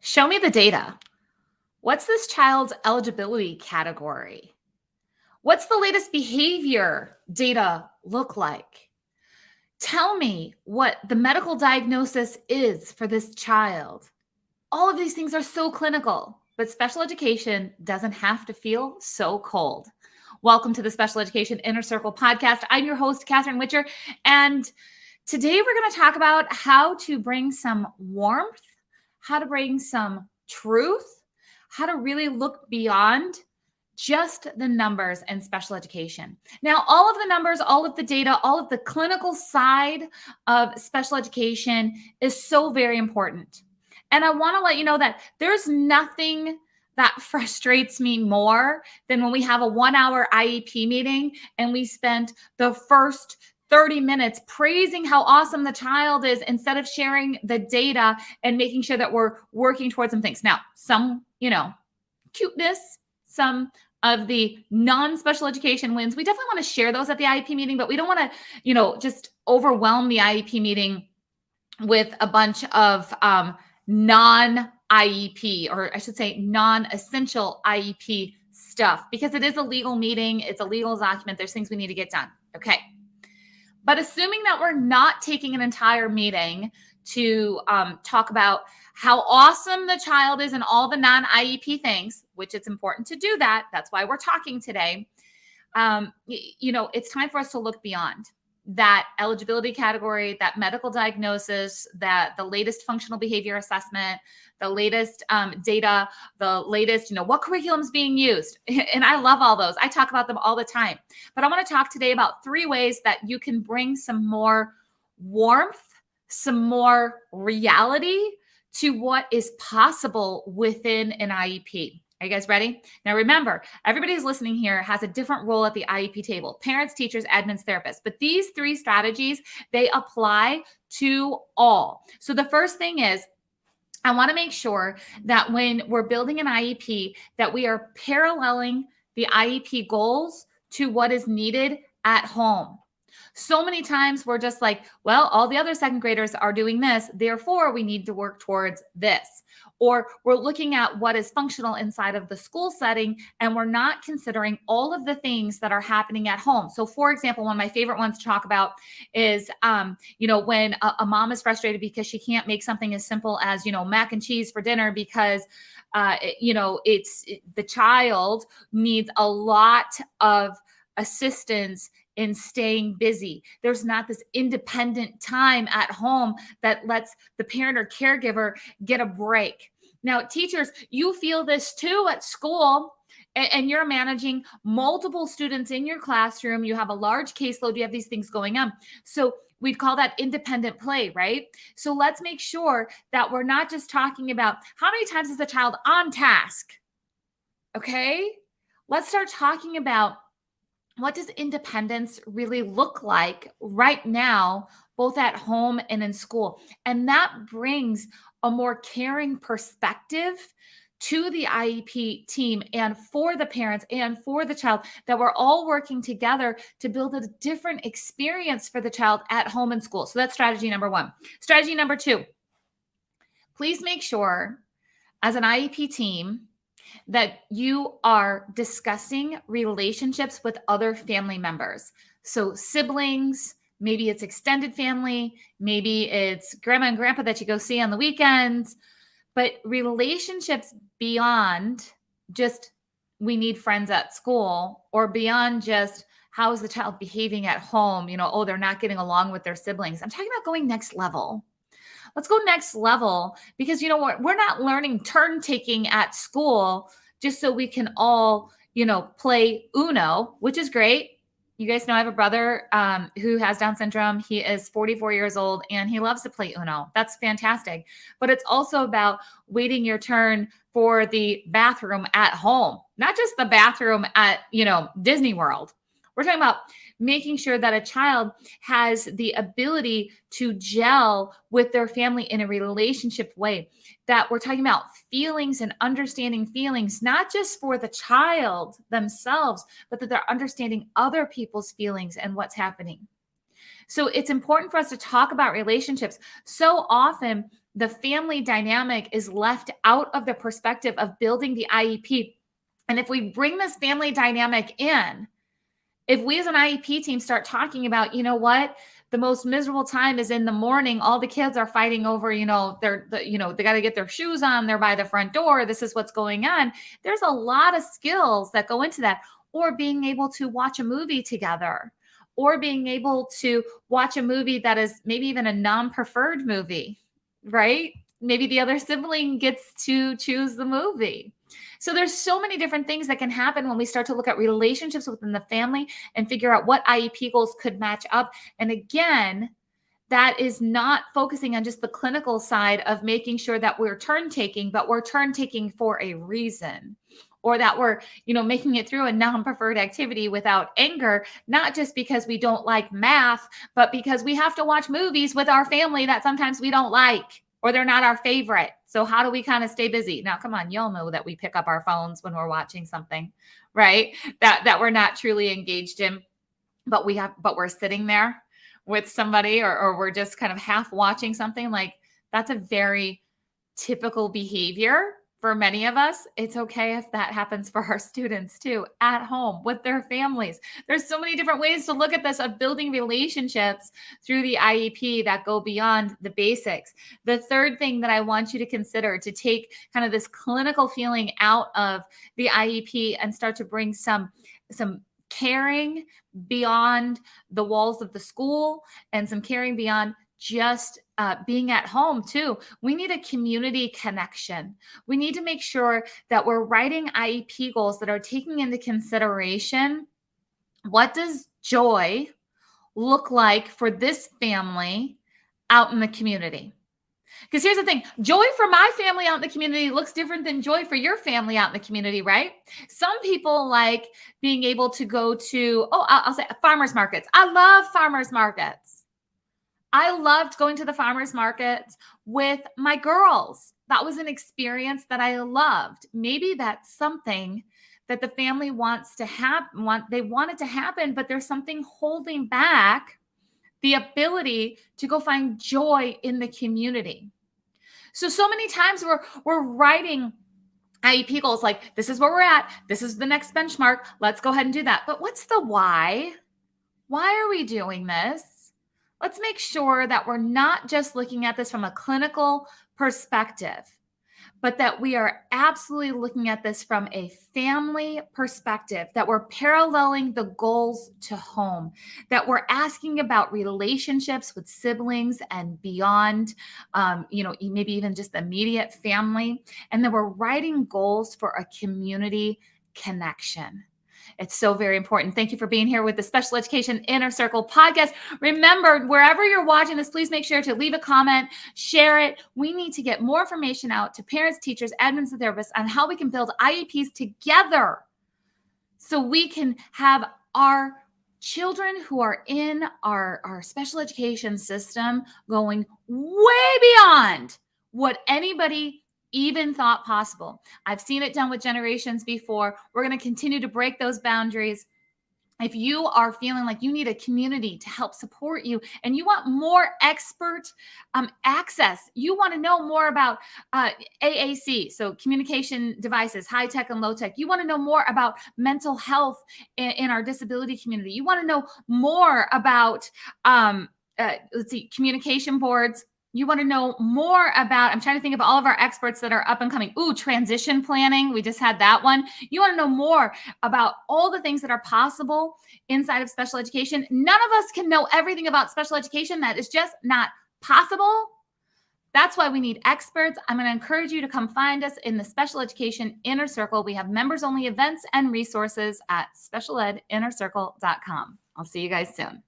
Show me the data. What's this child's eligibility category? What's the latest behavior data look like? Tell me what the medical diagnosis is for this child. All of these things are so clinical, but special education doesn't have to feel so cold. Welcome to the Special Education Inner Circle podcast. I'm your host, Catherine Witcher, and today we're going to talk about how to bring some warmth, how to bring some truth, how to really look beyond just the numbers in special education. Now, all of the numbers, all of the data, all of the clinical side of special education is so very important. And I want to let you know that there's nothing that frustrates me more than when we have a 1-hour IEP meeting and we spent the first 30 minutes praising how awesome the child is instead of sharing the data and making sure that we're working towards some things. Now, some, cuteness, some of the non-special education wins, we definitely want to share those at the IEP meeting, but we don't want to, just overwhelm the IEP meeting with a bunch of non-IEP, or I should say non-essential IEP stuff, because it is a legal meeting. It's a legal document. There's things we need to get done. Okay. But assuming that we're not taking an entire meeting to talk about how awesome the child is and all the non-IEP things, which it's important to do that. That's why we're talking today. It's time for us to look beyond that eligibility category, that medical diagnosis, that the latest functional behavior assessment, the latest data, the latest, what curriculum is being used. And I love all those. I talk about them all the time. But I want to talk today about 3 ways that you can bring some more warmth, some more reality to what is possible within an IEP. Are you guys ready? Now, remember, everybody who's listening here has a different role at the IEP table: parents, teachers, admins, therapists. But these 3 strategies, they apply to all. So the first thing is, I want to make sure that when we're building an IEP, that we are paralleling the IEP goals to what is needed at home. So many times we're just like, well, all the other second graders are doing this, therefore we need to work towards this. Or we're looking at what is functional inside of the school setting, and we're not considering all of the things that are happening at home. So for example, one of my favorite ones to talk about is, when a mom is frustrated because she can't make something as simple as, mac and cheese for dinner because the child needs a lot of assistance in staying busy. There's not this independent time at home that lets the parent or caregiver get a break. Now, teachers, you feel this too at school, and you're managing multiple students in your classroom. You have a large caseload. You have these things going on. So we'd call that independent play, right? So let's make sure that we're not just talking about how many times is the child on task. Okay? Let's start talking about what does independence really look like right now, both at home and in school? And that brings a more caring perspective to the IEP team and for the parents and for the child, that we're all working together to build a different experience for the child at home and school. So that's strategy number 1. Strategy number 2, please make sure as an IEP team that you are discussing relationships with other family members. So siblings, maybe it's extended family, maybe it's grandma and grandpa that you go see on the weekends, but relationships beyond just we need friends at school, or beyond just how is the child behaving at home? They're not getting along with their siblings. I'm talking about going next level. Let's go next level, because we're not learning turn taking at school just so we can all, play Uno, which is great. You guys know I have a brother who has Down syndrome. He is 44 years old and he loves to play Uno. That's fantastic. But it's also about waiting your turn for the bathroom at home, not just the bathroom at, Disney World. We're talking about making sure that a child has the ability to gel with their family in a relationship way, that we're talking about feelings and understanding feelings, not just for the child themselves, but that they're understanding other people's feelings and what's happening. So it's important for us to talk about relationships. So often the family dynamic is left out of the perspective of building the IEP. And if we bring this family dynamic in, if we as an IEP team start talking about, you know what, the most miserable time is in the morning. All the kids are fighting over, they got to get their shoes on. They're by the front door. This is what's going on. There's a lot of skills that go into that. Or being able to watch a movie together, or being able to watch a movie that is maybe even a non-preferred movie, right? Maybe the other sibling gets to choose the movie. So there's so many different things that can happen when we start to look at relationships within the family and figure out what IEP goals could match up. And again, that is not focusing on just the clinical side of making sure that we're turn taking, but we're turn taking for a reason, or that we're, making it through a non-preferred activity without anger, not just because we don't like math, but because we have to watch movies with our family that sometimes we don't like, or they're not our favorite. So how do we kind of stay busy? Now, come on, y'all know that we pick up our phones when we're watching something, right? That we're not truly engaged in, but we're sitting there with somebody, or we're just kind of half watching something. Like, that's a very typical behavior for many of us. It's okay if that happens for our students too, at home with their families. There's so many different ways to look at this, of building relationships through the IEP that go beyond the basics. The third thing that I want you to consider to take kind of this clinical feeling out of the IEP and start to bring some caring beyond the walls of the school, and some caring beyond just being at home too. We need a community connection. We need to make sure that we're writing IEP goals that are taking into consideration, what does joy look like for this family out in the community? Because here's the thing, joy for my family out in the community looks different than joy for your family out in the community, right? Some people like being able to go to, I'll say farmers markets. I love farmers markets. I loved going to the farmers markets with my girls. That was an experience that I loved. Maybe that's something that the family wants to they want it to happen, but there's something holding back the ability to go find joy in the community. So many times we're writing IEP goals like, this is where we're at. This is the next benchmark. Let's go ahead and do that. But what's the why? Why are we doing this? Let's make sure that we're not just looking at this from a clinical perspective, but that we are absolutely looking at this from a family perspective, that we're paralleling the goals to home, that we're asking about relationships with siblings and beyond, maybe even just immediate family, and then we're writing goals for a community connection. It's so very important. Thank you for being here with the Special Education Inner Circle podcast. Remember, wherever you're watching this, please make sure to leave a comment, share it. We need to get more information out to parents, teachers, admins, and therapists on how we can build IEPs together so we can have our children who are in our special education system going way beyond what anybody even thought possible. I've seen it done with generations before. We're going to continue to break those boundaries. If you are feeling like you need a community to help support you, and you want more expert access, you want to know more about AAC, so communication devices, high tech and low tech. You want to know more about mental health in our disability community. You want to know more about, communication boards. You want to know more about, I'm trying to think of all of our experts that are up and coming. Transition planning. We just had that one. You want to know more about all the things that are possible inside of special education. None of us can know everything about special education. That is just not possible. That's why we need experts. I'm going to encourage you to come find us in the Special Education Inner Circle. We have members-only events and resources at specialedinnercircle.com. I'll see you guys soon.